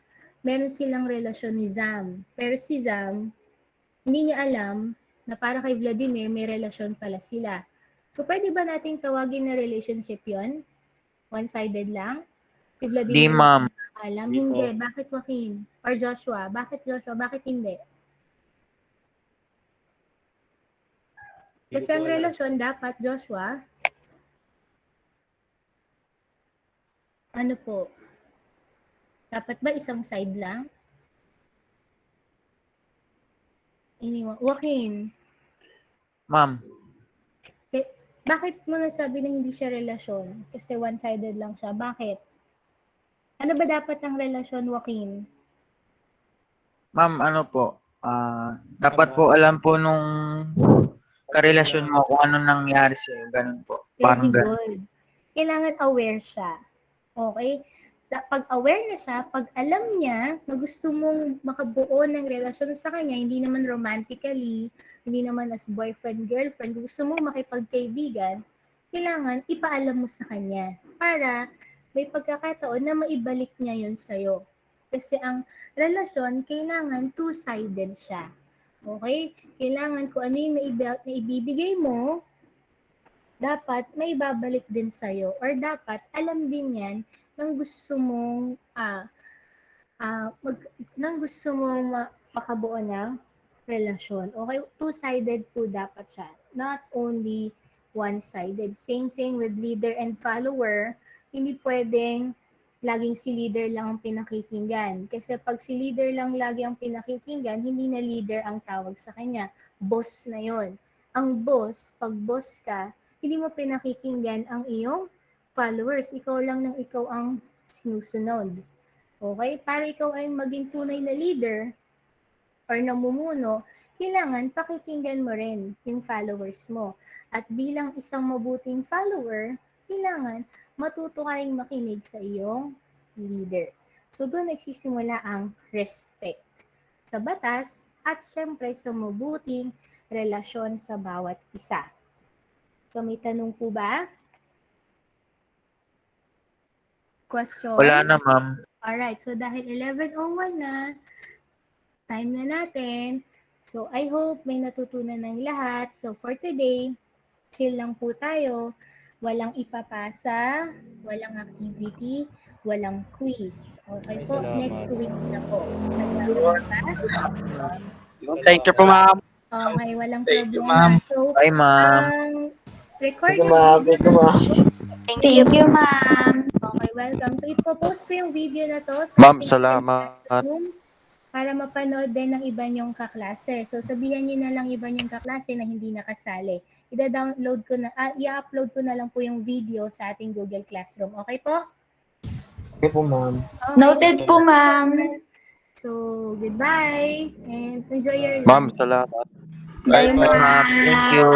meron silang relasyon ni Zam. Pero si Zam, hindi niya alam na para kay Vladimir, may relasyon pala sila. So, pwede ba nating tawagin na relationship yon? One-sided lang? Si Vladimir, Di, ma'am. alam? Hindi. Bakit, Joaquin? Or Joshua? Bakit Joshua? Bakit hindi? Kasi ang relasyon dapat, Joshua, ano po? Dapat ba isang side lang? Joaquin. Ma'am. Bakit mo nasabi na hindi siya relasyon? Kasi one-sided lang siya. Bakit? Ano ba dapat ang relasyon, Joaquin? Ma'am, ano po? Dapat po alam po nung karelasyon mo kung ano nangyari sa'yo. Ganun po. Parang Very ganun. good. Kailangan aware siya. Okay? Pag aware na siya, pag alam niya na gusto mong makabuo ng relasyon sa kanya, hindi naman romantically, hindi naman as boyfriend, girlfriend, gusto mong makipagkaibigan, kailangan ipaalam mo sa kanya para may pagkakataon na maibalik niya yun sa'yo. Kasi ang relasyon, kailangan two-sided siya. Okay? Kailangan kung ano yung naibibigay mo, dapat may babalik din sa'yo. Or dapat alam din yan nang gusto mong makabuo ng relasyon. Okay? Two-sided po dapat siya. Not only one-sided. Same thing with leader and follower. Hindi pwedeng laging si leader lang ang pinakikinggan. Kasi pag si leader lang lagi ang pinakikinggan, hindi na leader ang tawag sa kanya. Boss na yon. Ang boss, pag boss ka, hindi mo pinakikinggan ang iyong followers. Ikaw lang nang ikaw ang sinusunod. Okay? Para ikaw ay maging tunay na leader or namumuno, kailangan pakikinggan mo rin yung followers mo. At bilang isang mabuting follower, kailangan matuto ka rin makinig sa iyong leader. So doon nagsisimula ang respect sa batas at syempre sa mabuting relasyon sa bawat isa. So may tanong po ba? Question? Wala na, ma'am. Alright, so dahil 11:01 na, time na natin. So I hope may natutunan ng lahat. So for today, chill lang po tayo. Walang ipapasa, walang activity, walang quiz. Okay po, Salamat. next week na po. Salamat pa. Thank you po, ma'am. Okay, walang Thank you, problema. ma'am. So, Bye, ma'am. ang Thank recorded you, ma'am. Thank you, ma'am. Thank you, ma'am. Okay, welcome. So, ipopost ko yung video na to sa Ma'am, ating salamat. classroom para mapanood din ng iba niyong kaklase. So, sabihan niyo na lang iba niyong kaklase na hindi nakasali. I-download ko na, i-upload ko na lang po yung video sa ating Google Classroom. Okay po? Okay po, ma'am. Okay. Noted po, ma'am. So, goodbye and enjoy your Ma'am, lunch. salamat. Bye, Bye, ma'am. Thank you.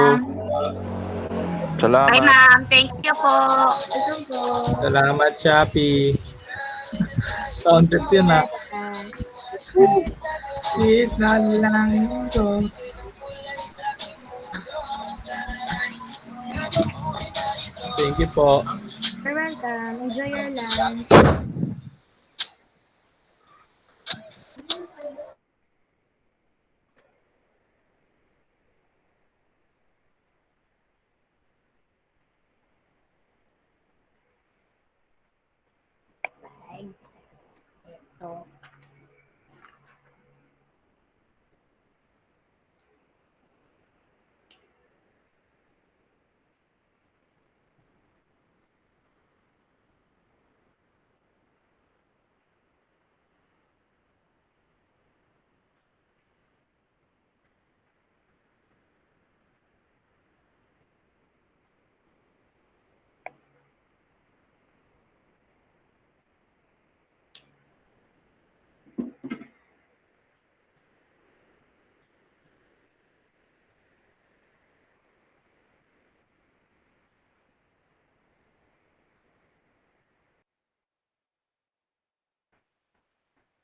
Salamat. Bye, ma'am. Thank you po. Welcome po. Salamat, Shopee. Sound trip yun, ha? Please, na lang ito. Thank you po. You're welcome. Enjoy your lunch. Ito.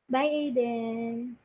Bye, Aiden.